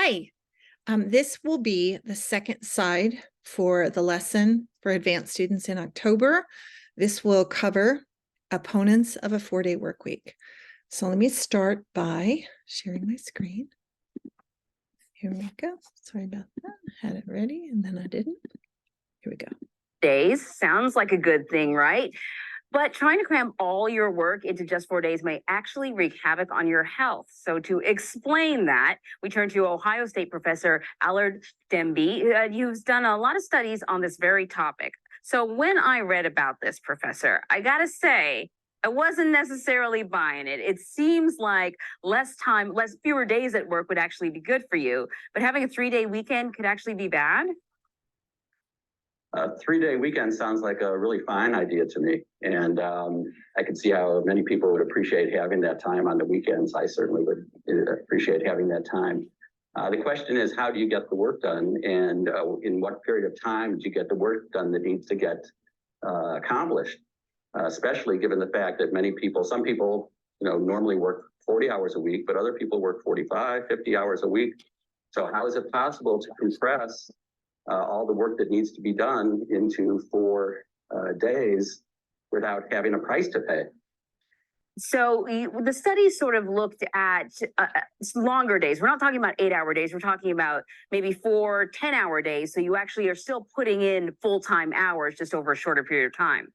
Hi, this will be the second side for the lesson for advanced students in October. This will cover opponents of a 4-day work week. So let me start by sharing my screen. Here we go. Sorry about that. I had it ready and then I didn't. Here we go. Days sounds like a good thing, right? But trying to cram all your work into just 4 days may actually wreak havoc on your health. So to explain that, we turn to Ohio State professor Allard Demby, who's done a lot of studies on this very topic. So when I read about this, professor, I gotta say, I wasn't necessarily buying it. It seems like fewer days at work would actually be good for you, but having a 3-day weekend could actually be bad. A 3-day weekend sounds like a really fine idea to me. And I can see how many people would appreciate having that time on the weekends. I certainly would appreciate having that time. The question is, how do you get the work done? And in what period of time do you get the work done that needs to get accomplished? Especially given the fact that some people, normally work 40 hours a week, but other people work 45, 50 hours a week. So how is it possible to compress all the work that needs to be done into 4 days without having a price to pay? So the study sort of looked at longer days. We're not talking about 8-hour days. We're talking about maybe 4 10-hour days. So you actually are still putting in full-time hours just over a shorter period of time.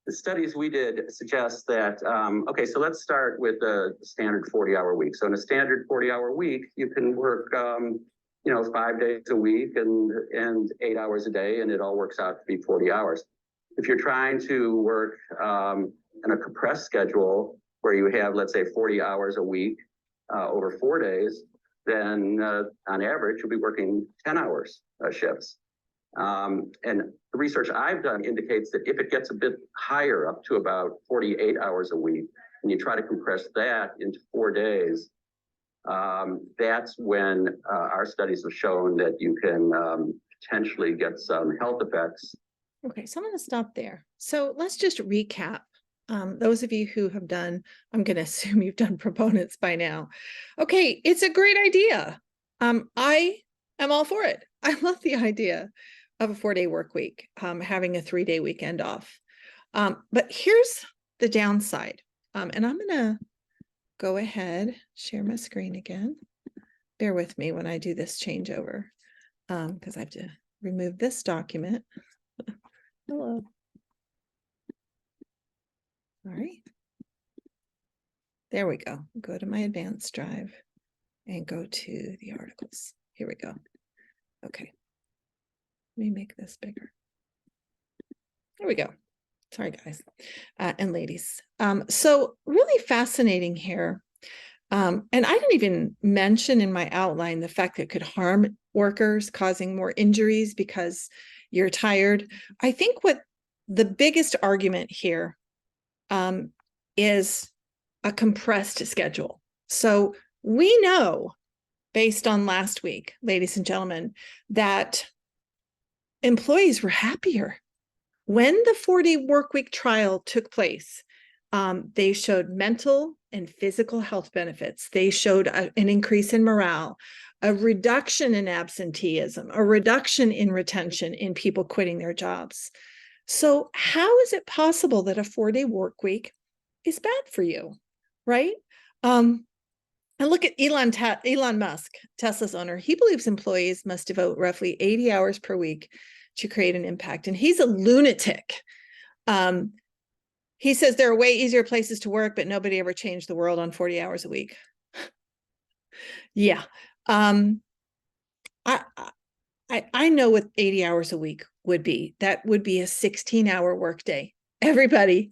The studies we did suggest that, okay, so let's start with the standard 40-hour week. So in a standard 40-hour week, you can work 5 days a week and 8 hours a day, and it all works out to be 40 hours. If you're trying to work in a compressed schedule where you have, let's say, 40 hours a week over 4 days, then on average, you'll be working 10 hours shifts. And the research I've done indicates that if it gets a bit higher, up to about 48 hours a week, and you try to compress that into 4 days, that's when our studies have shown that you can potentially get some health effects. Okay, so I'm going to stop there. So let's just recap. Those of you who have done, I'm going to assume you've done proponents by now. Okay, it's a great idea. I am all for it. I love the idea of a 4-day work week, having a 3-day weekend off. But here's the downside. And I'm going to go ahead, share my screen again. Bear with me when I do this changeover, because I have to remove this document. Hello. All right. There we go. Go to my advanced drive and go to the articles. Here we go. Okay. Let me make this bigger. There we go. Sorry, guys and ladies. So really fascinating here. And I didn't even mention in my outline the fact that it could harm workers, causing more injuries because you're tired. I think what the biggest argument here is a compressed schedule. So we know, based on last week, ladies and gentlemen, that employees were happier. When the 4-day workweek trial took place, they showed mental and physical health benefits. They showed an increase in morale, a reduction in absenteeism, a reduction in retention in people quitting their jobs. So how is it possible that a 4-day work week is bad for you, right? And look at Elon Musk, Tesla's owner. He believes employees must devote roughly 80 hours per week to create an impact. And he's a lunatic. He says there are way easier places to work, but nobody ever changed the world on 40 hours a week. Yeah. I know what 80 hours a week would be. That would be a 16-hour workday. Everybody.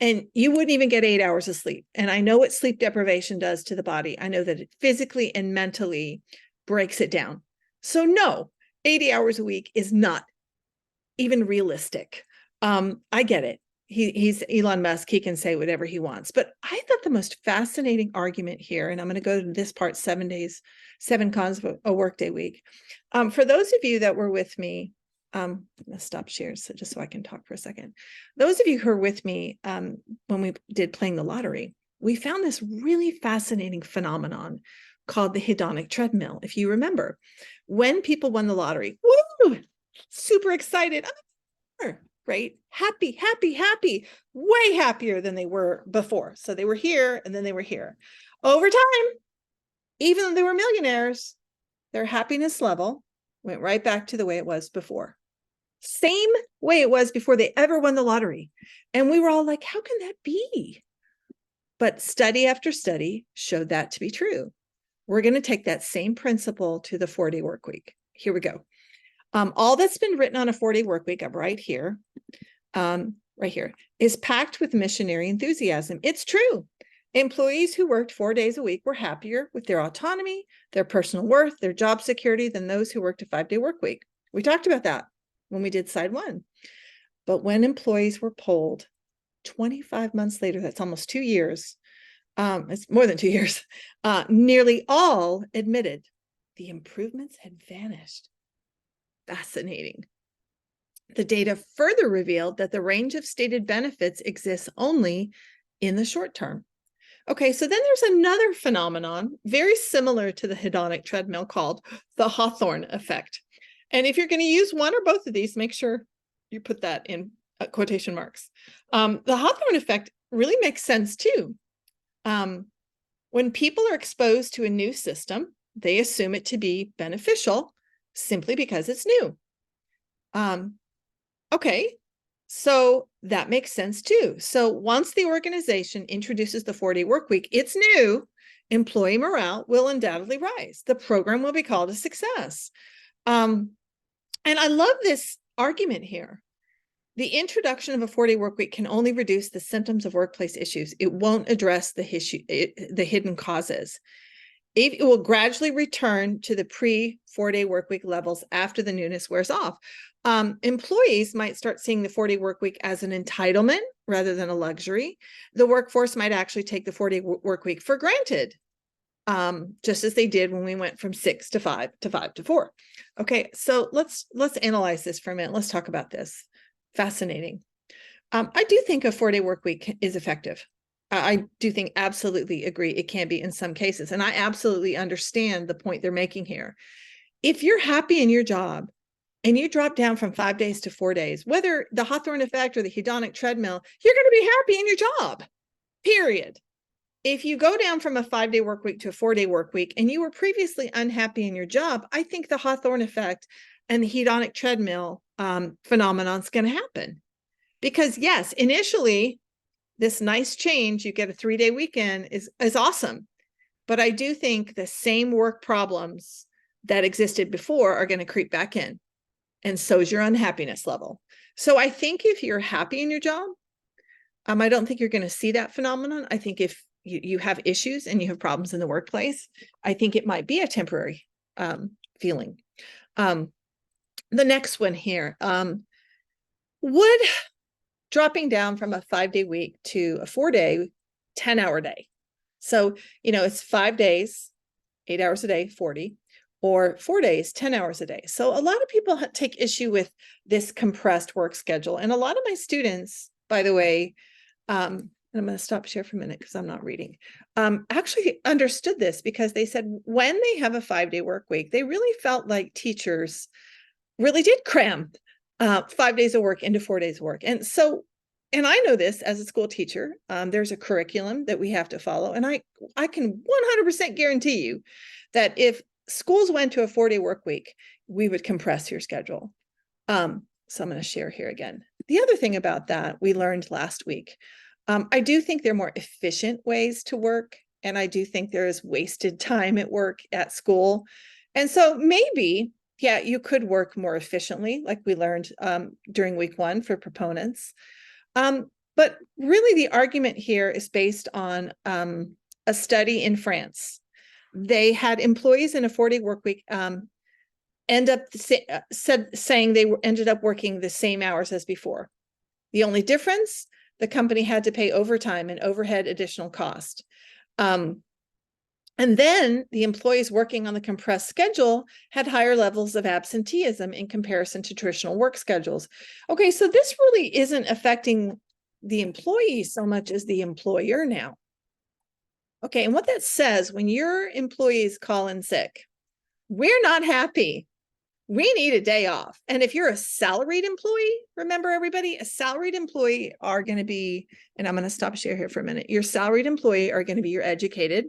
And you wouldn't even get 8 hours of sleep. And I know what sleep deprivation does to the body. I know that it physically and mentally breaks it down. So no, 80 hours a week is not even realistic. I get it. He's Elon Musk. He can say whatever he wants. But I thought the most fascinating argument here, and I'm going to go to this part, 7 cons of a workday week. For those of you that were with me, I'm going to stop share just so I can talk for a second. Those of you who are with me when we did Playing the Lottery, we found this really fascinating phenomenon called the hedonic treadmill. If you remember, when people won the lottery, woo, super excited, right? Happy, happy, happy, way happier than they were before. So they were here and then they were here. Over time, even though they were millionaires, their happiness level went right back to the way it was before. Same way it was before they ever won the lottery. And we were all like, how can that be? But study after study showed that to be true. We're going to take that same principle to the 4-day work week. Here we go. All that's been written on a 4-day work week, up right here, is packed with missionary enthusiasm. It's true. Employees who worked 4 days a week were happier with their autonomy, their personal worth, their job security than those who worked a 5-day work week. We talked about that when we did side 1. But when employees were polled 25 months later, that's almost 2 years, it's more than 2 years, nearly all admitted the improvements had vanished. Fascinating. The data further revealed that the range of stated benefits exists only in the short term. Okay, so then there's another phenomenon very similar to the hedonic treadmill called the Hawthorne effect. And if you're going to use one or both of these, make sure you put that in quotation marks. The Hawthorne effect really makes sense too. When people are exposed to a new system, they assume it to be beneficial simply because it's new. Okay, so that makes sense too. So once the organization introduces the 4-day work week, it's new, employee morale will undoubtedly rise. The program will be called a success. And I love this argument here. The introduction of a 4-day work week can only reduce the symptoms of workplace issues. It won't address the hidden causes. It will gradually return to the pre-4-day work week levels after the newness wears off. Employees might start seeing the 4-day work week as an entitlement rather than a luxury. The workforce might actually take the 4-day work week for granted, just as they did when we went from 6 to 5 to 5 to 4. Okay, so let's analyze this for a minute. Let's talk about this. Fascinating. I do think a 4-day work week is effective. I do think, absolutely agree, it can be in some cases. And I absolutely understand the point they're making here. If you're happy in your job and you drop down from 5 days to 4 days, whether the Hawthorne effect or the hedonic treadmill, you're going to be happy in your job, period. If you go down from a 5-day work week to a 4-day work week and you were previously unhappy in your job, I think the Hawthorne effect and the hedonic treadmill phenomenon is going to happen. Because yes, initially, this nice change, you get a 3-day weekend is awesome. But I do think the same work problems that existed before are going to creep back in. And so is your unhappiness level. So I think if you're happy in your job, I don't think you're going to see that phenomenon. I think if you have issues and you have problems in the workplace, I think it might be a temporary feeling. The next one here, would dropping down from a 5-day week to a 4-day, 10-hour day. So, it's 5 days, 8 hours a day, 40, or 4 days, 10 hours a day. So a lot of people take issue with this compressed work schedule. And a lot of my students, by the way, and I'm going to stop share for a minute because I'm not reading, actually understood this because they said when they have a 5-day work week, they really felt like teachers really did cram 5 days of work into 4 days of work. And I know this as a school teacher, there's a curriculum that we have to follow. And I can 100% guarantee you that if schools went to a 4-day work week, we would compress your schedule. So I'm going to share here again. The other thing about that we learned last week, I do think there are more efficient ways to work. And I do think there is wasted time at work at school. And so maybe, yeah, you could work more efficiently, like we learned during week 1 for proponents. But really the argument here is based on a study in France. They had employees in a 4-day work week ended up working the same hours as before. The only difference, the company had to pay overtime and overhead additional cost. And then the employees working on the compressed schedule had higher levels of absenteeism in comparison to traditional work schedules. Okay, so this really isn't affecting the employee so much as the employer now. Okay, and what that says, when your employees call in sick, we're not happy. We need a day off. And if you're a salaried employee, remember everybody, a salaried employee are going to be, and I'm going to stop share here for a minute. Your salaried employee are going to be your educated.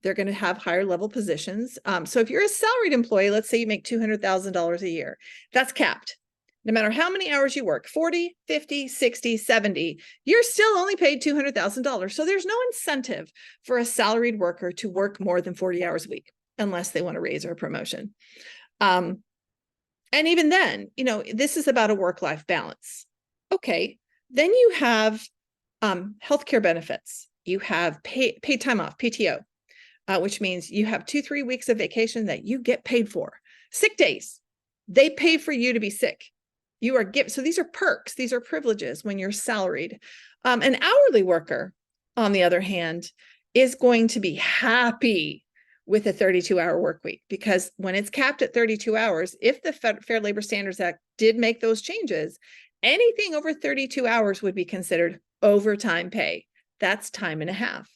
They're going to have higher level positions. So if you're a salaried employee, let's say you make $200,000 a year, that's capped. No matter how many hours you work, 40, 50, 60, 70, you're still only paid $200,000. So there's no incentive for a salaried worker to work more than 40 hours a week, unless they want a raise or a promotion. And even then, this is about a work-life balance. Okay, then you have healthcare benefits. You have paid time off, PTO, which means you have 2-3 weeks of vacation that you get paid for. Sick days, they pay for you to be sick. You are given, so these are perks, these are privileges when you're salaried. An hourly worker, on the other hand, is going to be happy with a 32-hour work week, because when it's capped at 32 hours, if the Fair Labor Standards Act did make those changes, anything over 32 hours would be considered overtime pay. That's time and a half.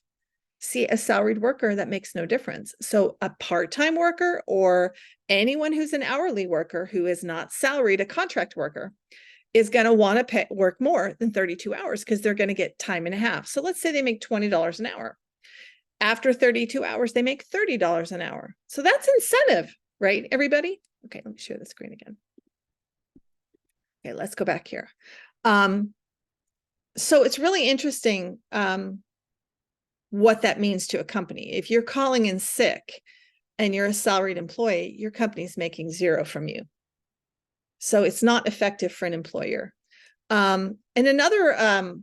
See, a salaried worker, that makes no difference. So a part-time worker or anyone who's an hourly worker who is not salaried, a contract worker, is going to want to work more than 32 hours because they're going to get time and a half. So let's say they make $20 an hour. After 32 hours, they make $30 an hour. So that's incentive, right, everybody? Okay, let me share the screen again. Okay, let's go back here. So it's really interesting what that means to a company. If you're calling in sick and you're a salaried employee, your company's making zero from you. So it's not effective for an employer. And another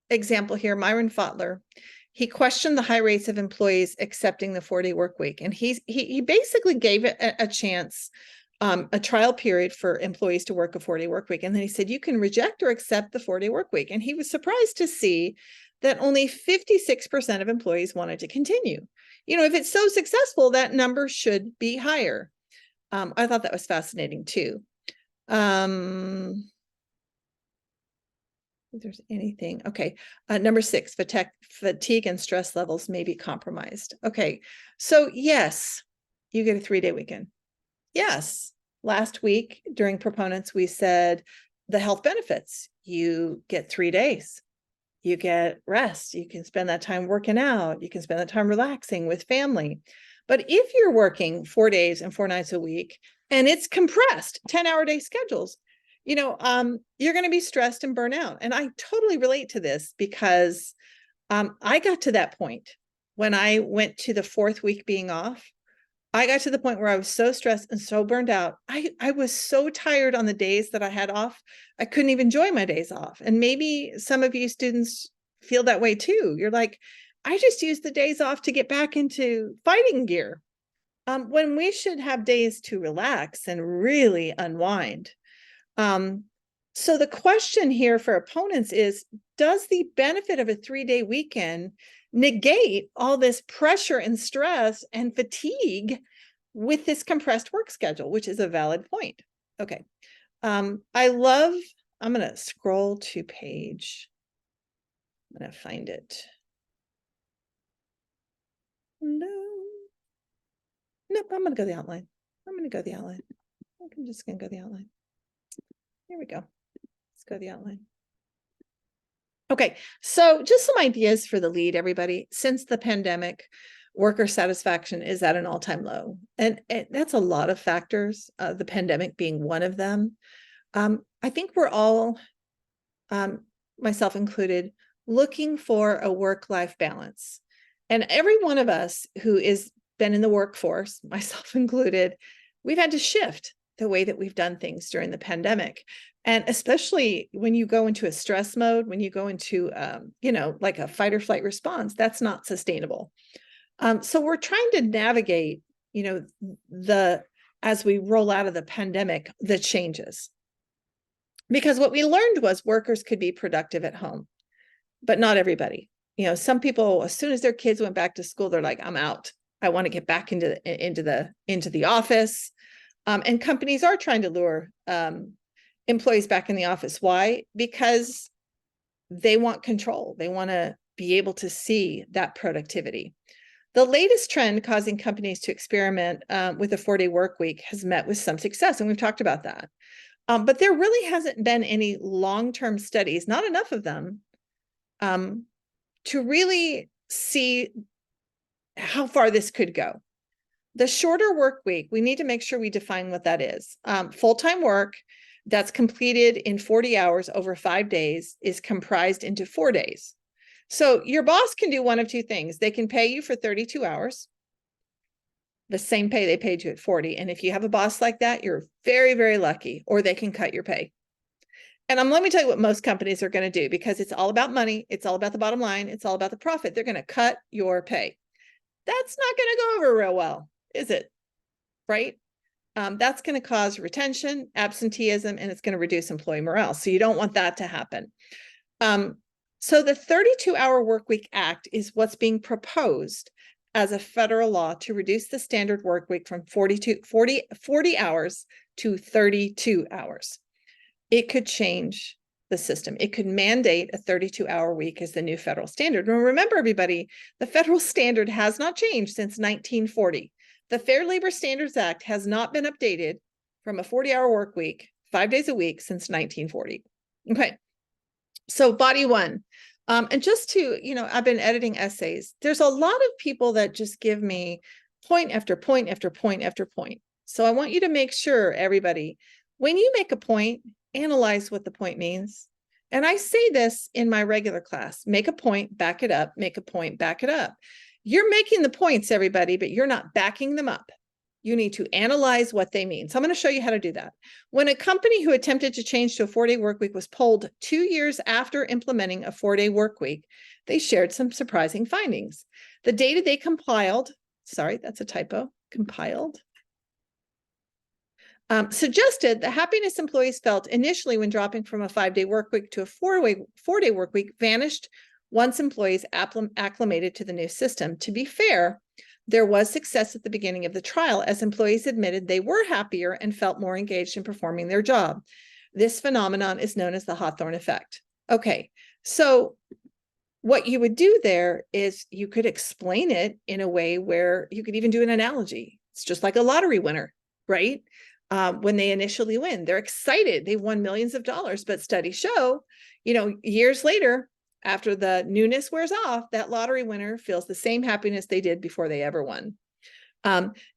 example here, Myron Fotler, he questioned the high rates of employees accepting the 4-day work week. And he basically gave it a chance, a trial period for employees to work a 4-day work week. And then he said, you can reject or accept the 4-day work week. And he was surprised to see that only 56% of employees wanted to continue. If it's so successful, that number should be higher. I thought that was fascinating too. If there's anything, okay. Number 6, fatigue and stress levels may be compromised. Okay, so yes, you get a 3-day weekend. Yes, last week during proponents, we said the health benefits, you get 3 days. You get rest. You can spend that time working out. You can spend that time relaxing with family. But if you're working 4 days and 4 nights a week, and it's compressed 10-hour day schedules, you're going to be stressed and burn out. And I totally relate to this because I got to that point when I went to the 4th week being off. I got to the point where I was so stressed and so burned out. I was so tired on the days that I had off. I couldn't even enjoy my days off. And maybe some of you students feel that way too. You're like, I just use the days off to get back into fighting gear. When we should have days to relax and really unwind. So the question here for opponents is, does the benefit of a 3-day weekend negate all this pressure and stress and fatigue with this compressed work schedule, which is a valid point? Okay. I'm going to scroll to page. I'm going to find it. No. Nope, I'm going to go the outline. I'm just going to go the outline. Here we go. Let's go the outline. Okay, so just some ideas for the lead, everybody. Since the pandemic, worker satisfaction is at an all-time low. And that's a lot of factors, the pandemic being one of them. I think we're all, myself included, looking for a work-life balance. And every one of us who is been in the workforce, myself included, we've had to shift the way that we've done things during the pandemic. And especially when you go into a stress mode, when you go into, like a fight or flight response, that's not sustainable. So we're trying to navigate, as we roll out of the pandemic, the changes. Because what we learned was workers could be productive at home, but not everybody. Some people, as soon as their kids went back to school, they're like, I'm out. I want to get back into the office. And companies are trying to lure employees back in the office. Why? Because they want control. They want to be able to see that productivity. The latest trend causing companies to experiment with a 4-day work week has met with some success, and we've talked about that. But there really hasn't been any long-term studies, not enough of them, to really see how far this could go. The shorter work week, we need to make sure we define what that is. Full-time work that's completed in 40 hours over 5 days is comprised into 4 days. So your boss can do one of two things. They can pay you for 32 hours, the same pay they paid you at 40. And if you have a boss like that, you're very, very lucky, or they can cut your pay. And let me tell you what most companies are going to do, because it's all about money. It's all about the bottom line. It's all about the profit. They're going to cut your pay. That's not going to go over real well, is it? Right? That's going to cause retention, absenteeism, and it's going to reduce employee morale. So you don't want that to happen. So the 32-hour Workweek Act is what's being proposed as a federal law to reduce the standard work week from 40 hours to 32 hours. It could change the system. It could mandate a 32-hour week as the new federal standard. And remember, everybody, the federal standard has not changed since 1940. The Fair Labor Standards Act has not been updated from a 40-hour work week, 5 days a week, since 1940. Okay. So body one, and just to, I've been editing essays. There's a lot of people that just give me point after point after point after point. So I want you to make sure, everybody, when you make a point, analyze what the point means. And I say this in my regular class: make a point, back it up, make a point, back it up. You're making the points, everybody, but you're not backing them up. You need to analyze what they mean. So I'm going to show you how to do that. When a company who attempted to change to a 4-day work week was polled 2 years after implementing a 4-day work week, they shared some surprising findings. The data they compiled, sorry, that's a typo, compiled, suggested the happiness employees felt initially when dropping from a 5-day work week to a 4-day work week vanished once employees acclimated to the new system. To be fair, there was success at the beginning of the trial, as employees admitted they were happier and felt more engaged in performing their job. This phenomenon is known as the Hawthorne effect. Okay, so what you would do there is you could explain it in a way where you could even do an analogy. It's just like a lottery winner, right? When they initially win, they're excited. They won millions of dollars, but studies show, years later, after the newness wears off, that lottery winner feels the same happiness they did before they ever won.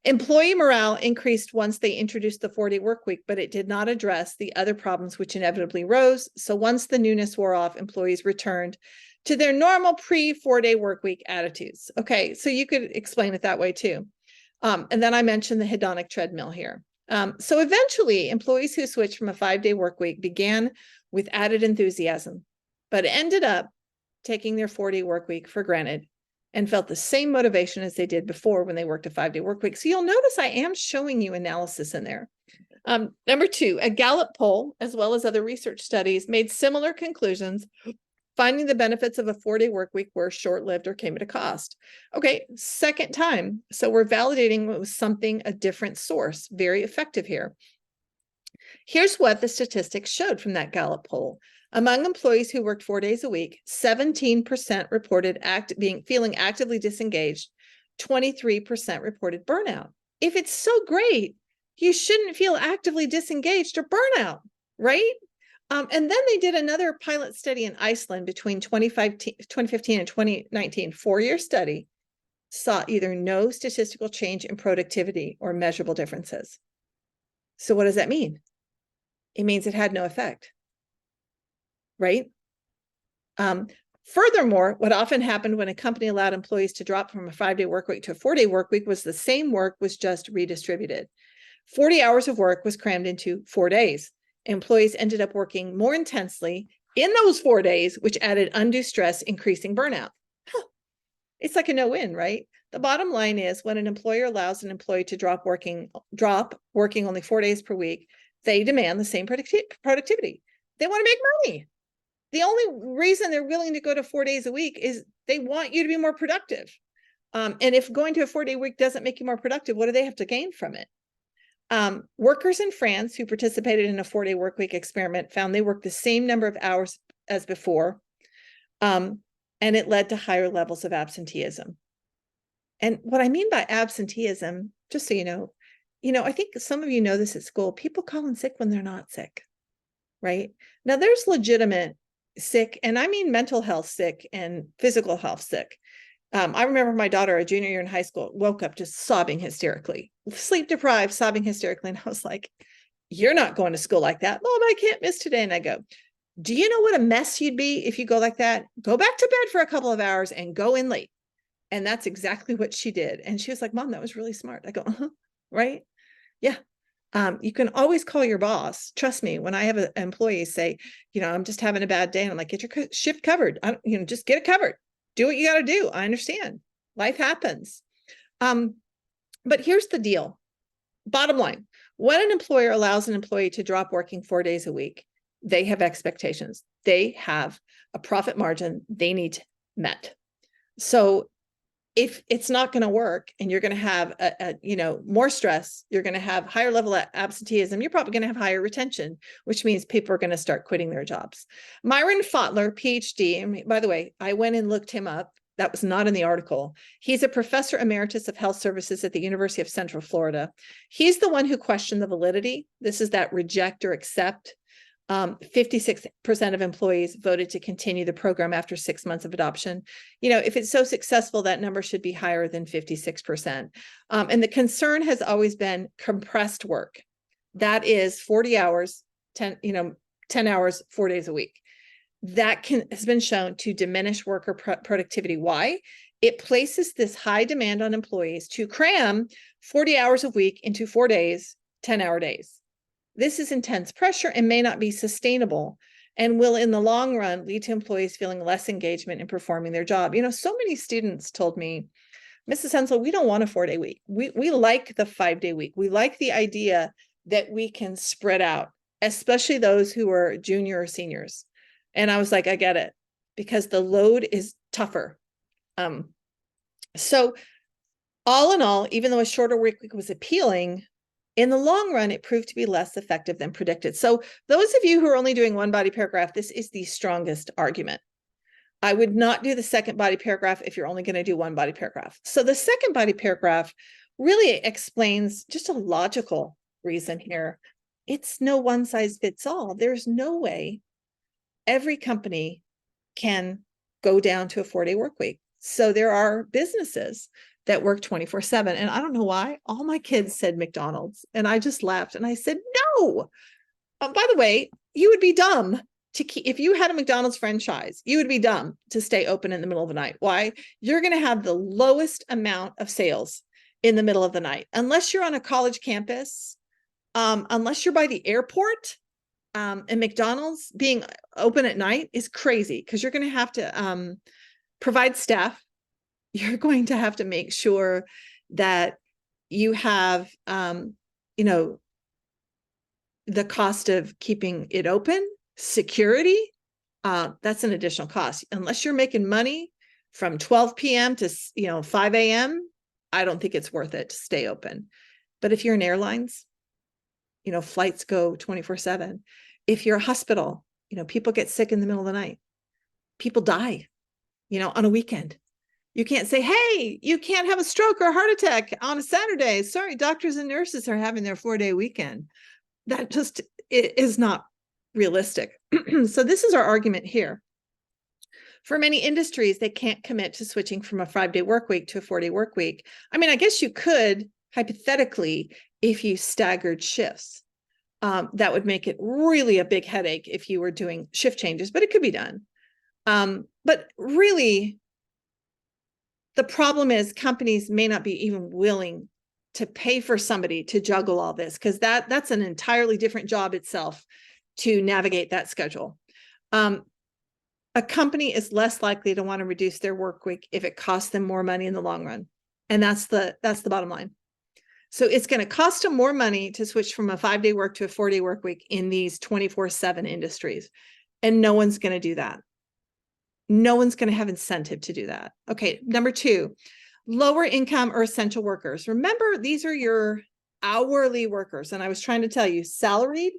Employee morale increased once they introduced the 4-day work week, but it did not address the other problems which inevitably rose. So once the newness wore off, employees returned to their normal pre-4-day work week attitudes. Okay, so you could explain it that way too. And then I mentioned the hedonic treadmill here. So eventually, employees who switched from a 5-day work week began with added enthusiasm, but ended up taking their 4-day work week for granted and felt the same motivation as they did before when they worked a 5-day work week. So you'll notice I am showing you analysis in there. Number 2, a Gallup poll, as well as other research studies, made similar conclusions, finding the benefits of a 4-day work week were short-lived or came at a cost. Okay, second time. So we're validating what was something, a different source, very effective here. Here's what the statistics showed from that Gallup poll. Among employees who worked 4 days a week, 17% reported feeling actively disengaged. 23% reported burnout. If it's so great, you shouldn't feel actively disengaged or burnout, right? And then they did another pilot study in Iceland between 2015 and 2019, 4-year study, saw either no statistical change in productivity or measurable differences. So what does that mean? It means it had no effect. Right? Furthermore, what often happened when a company allowed employees to drop from a 5-day work week to a 4-day work week was the same work was just redistributed. 40 hours of work was crammed into 4 days. Employees ended up working more intensely in those 4 days, which added undue stress, increasing burnout. It's like a no-win, right? The bottom line is when an employer allows an employee to drop working only 4 days per week, they demand the same productivity. They want to make money. The only reason they're willing to go to 4 days a week is they want you to be more productive. And if going to a 4-day week doesn't make you more productive, what do they have to gain from it? Workers in France who participated in a 4-day work week experiment found they worked the same number of hours as before. and it led to higher levels of absenteeism. And what I mean by absenteeism, just so you know, I think some of you know this at school, people call in sick when they're not sick, right? Now there's legitimate sick, and I mean mental health sick and physical health sick. I remember my daughter, a junior year in high school, woke up just sobbing hysterically, sleep deprived, sobbing hysterically. And I was like, you're not going to school like that. Mom, I can't miss today. And I go, do you know what a mess you'd be if you go like that? Go back to bed for a couple of hours and go in late. And that's exactly what she did. And she was like, Mom, that was really smart. I go, right? Yeah. You can always call your boss. Trust me, when I have employees say, I'm just having a bad day, and I'm like, get your shift covered. Just get it covered. Do what you got to do. I understand. Life happens. But here's the deal. Bottom line, when an employer allows an employee to drop working 4 days a week, they have expectations. They have a profit margin they need met. So if it's not going to work and you're going to have more stress, you're going to have higher level of absenteeism, you're probably going to have higher retention, which means people are going to start quitting their jobs. Myron Fotler, PhD, and by the way, I went and looked him up. That was not in the article. He's a professor emeritus of health services at the University of Central Florida. He's the one who questioned the validity. This is that reject or accept. 56% of employees voted to continue the program after 6 months of adoption. If it's so successful, that number should be higher than 56%. And the concern has always been compressed work. That is 40 hours, 10 hours, 4 days a week. That has been shown to diminish worker productivity. Why? It places this high demand on employees to cram 40 hours a week into 4 days, 10-hour days. This is intense pressure and may not be sustainable, and will in the long run lead to employees feeling less engagement in performing their job. So many students told me, Mrs. Hensel, we don't want a 4-day week. We like the 5-day week. We like the idea that we can spread out, especially those who are junior or seniors. And I was like, I get it, because the load is tougher. So all in all, even though a shorter work week was appealing, in the long run, it proved to be less effective than predicted. So those of you who are only doing one body paragraph, this is the strongest argument. I would not do the second body paragraph if you're only going to do one body paragraph. So the second body paragraph really explains just a logical reason here. It's no one size fits all. There's no way every company can go down to a 4-day work week. So there are businesses that work 24/7. And I don't know why all my kids said McDonald's, and I just laughed and I said, no. By the way, you would be dumb to keep, if you had a McDonald's franchise, you would be dumb to stay open in the middle of the night. Why? You're going to have the lowest amount of sales in the middle of the night, unless you're on a college campus, unless you're by the airport. And McDonald's being open at night is crazy, because you're going to have to provide staff. You're going to have to make sure that you have, the cost of keeping it open, security. That's an additional cost. Unless you're making money from 12 p.m. to 5 a.m., I don't think it's worth it to stay open. But if you're in airlines, flights go 24/7. If you're a hospital, people get sick in the middle of the night. People die, on a weekend. You can't say, hey, you can't have a stroke or a heart attack on a Saturday. Sorry, doctors and nurses are having their 4-day weekend. That just is not realistic. So this is our argument here. For many industries, they can't commit to switching from a 5-day work week to a 4-day work week. I mean, I guess you could, hypothetically, if you staggered shifts. That would make it really a big headache if you were doing shift changes, but it could be done. But really, the problem is companies may not be even willing to pay for somebody to juggle all this, because that's an entirely different job itself to navigate that schedule. A company is less likely to want to reduce their work week if it costs them more money in the long run. And that's the bottom line. So it's going to cost them more money to switch from a 5-day work to a 4-day work week in these 24/7 industries. And no one's going to do that. No one's going to have incentive to do that. Okay, number 2, lower income or essential workers. Remember, these are your hourly workers. And I was trying to tell you, salaried,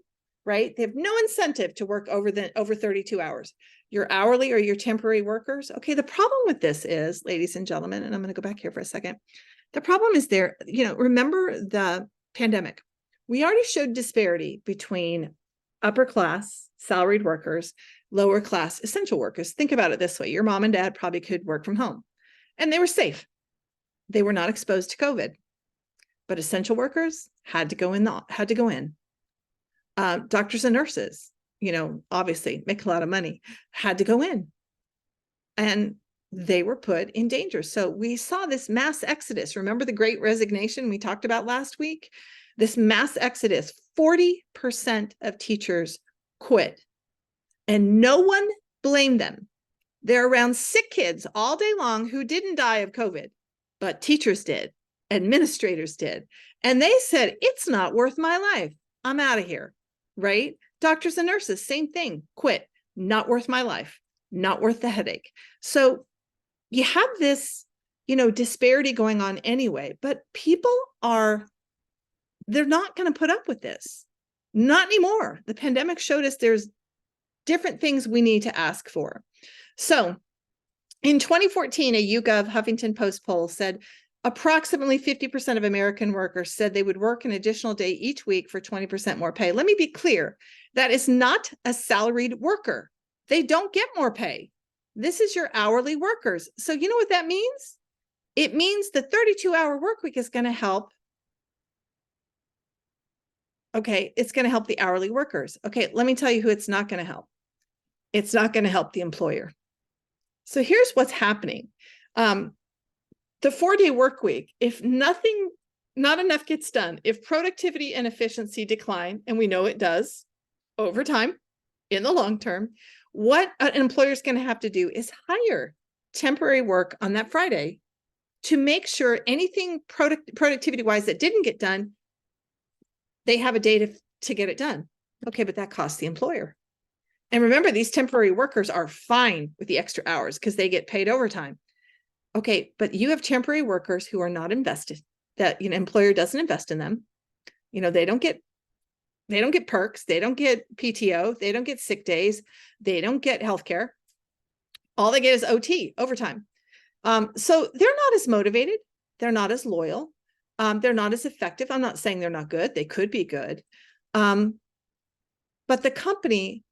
right? They have no incentive to work over 32 hours. your hourly or your temporary workers. Okay, the problem with this is, ladies and gentlemen, and I'm going to go back here for a second. The problem is there, remember the pandemic. We already showed disparity between upper class salaried workers, lower class essential workers. Think about it this way. Your mom and dad probably could work from home and they were safe. They were not exposed to COVID, but essential workers had to go in. Doctors and nurses, obviously make a lot of money, had to go in, and they were put in danger. So we saw this mass exodus. Remember the Great Resignation we talked about last week? This mass exodus, 40% of teachers quit, and no one blamed them. They're around sick kids all day long who didn't die of COVID, but teachers did, administrators did. And they said, it's not worth my life. I'm out of here, right? Doctors and nurses, same thing, quit, not worth my life, not worth the headache. So you have this, disparity going on anyway, but people they're not going to put up with this. Not anymore. The pandemic showed us there's different things we need to ask for. So in 2014, a YouGov Huffington Post poll said approximately 50% of American workers said they would work an additional day each week for 20% more pay. Let me be clear. That is not a salaried worker. They don't get more pay. This is your hourly workers. So you know what that means? It means the 32-hour work week is going to help. Okay, it's going to help the hourly workers. Okay, let me tell you who it's not going to help. It's not going to help the employer. So here's what's happening. The 4-day work week, if not enough gets done, if productivity and efficiency decline, and we know it does over time in the long term, what an employer is going to have to do is hire temporary work on that Friday to make sure anything productivity-wise that didn't get done, they have a day to get it done. Okay, but that costs the employer. And remember, these temporary workers are fine with the extra hours because they get paid overtime. Okay, but you have temporary workers who are not invested, that employer doesn't invest in them. They don't get perks, they don't get PTO, they don't get sick days, they don't get healthcare. All they get is OT, overtime. So they're not as motivated, they're not as loyal, they're not as effective. I'm not saying they're not good, they could be good. But the company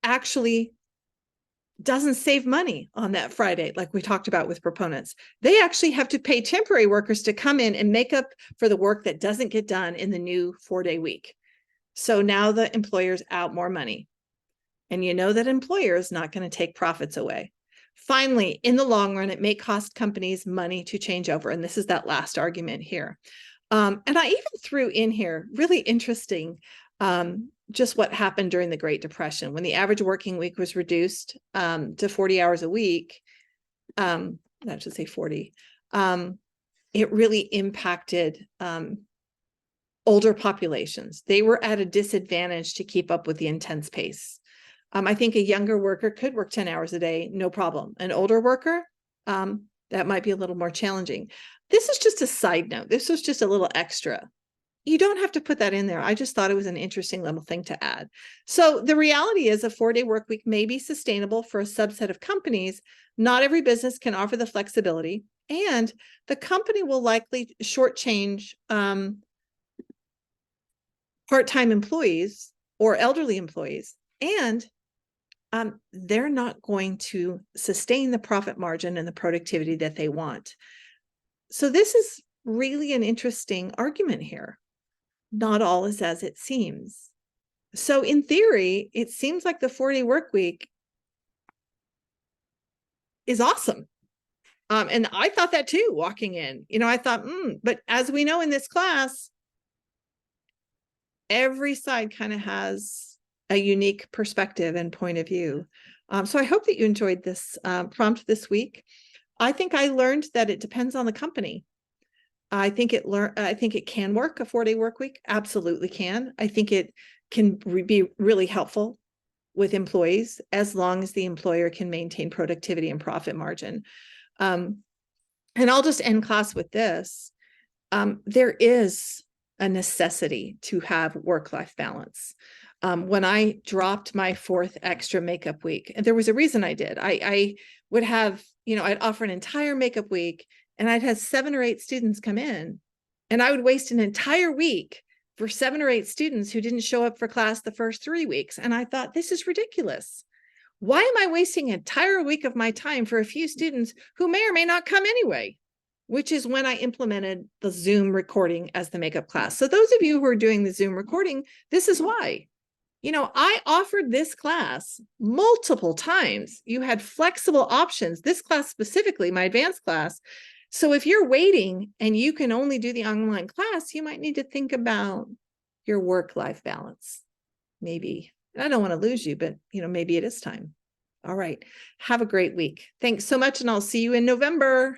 actually doesn't save money on that Friday, like we talked about with proponents. They actually have to pay temporary workers to come in and make up for the work that doesn't get done in the new 4-day week. So now the employer's out more money. And you know that employer is not going to take profits away. Finally, in the long run, it may cost companies money to change over. And this is that last argument here. And I even threw in here, really interesting, just what happened during the Great Depression when the average working week was reduced to 40 hours a week. I should say 40. It really impacted older populations. They were at a disadvantage to keep up with the intense pace. I think a younger worker could work 10 hours a day, no problem. An older worker, that might be a little more challenging. This is just a side note. This was just a little extra. You don't have to put that in there. I just thought it was an interesting little thing to add. So the reality is a 4-day work week may be sustainable for a subset of companies. Not every business can offer the flexibility, and the company will likely shortchange part-time employees or elderly employees, and they're not going to sustain the profit margin and the productivity that they want. So this is really an interesting argument here. Not all is as it seems. So in theory, it seems like the 4-day work week is awesome. And I thought that too, walking in. I thought, but as we know in this class, every side kind of has a unique perspective and point of view. So I hope that you enjoyed this prompt this week. I think I learned that it depends on the company. I think it can work, a 4-day work week. Absolutely can. I think it can be really helpful with employees as long as the employer can maintain productivity and profit margin. And I'll just end class with this. There is a necessity to have work-life balance. when I dropped my 4th extra makeup week. And there was a reason I did. I would have, I'd offer an entire makeup week and I'd have 7 or 8 students come in, and I would waste an entire week for 7 or 8 students who didn't show up for class the first 3 weeks. And I thought, this is ridiculous. Why am I wasting an entire week of my time for a few students who may or may not come anyway? Which is when I implemented the Zoom recording as the makeup class. So those of you who are doing the Zoom recording, this is why. I offered this class multiple times. You had flexible options, this class specifically, my advanced class. So if you're waiting and you can only do the online class, you might need to think about your work-life balance. Maybe. I don't want to lose you, but maybe it is time. All right. Have a great week. Thanks so much. And I'll see you in November.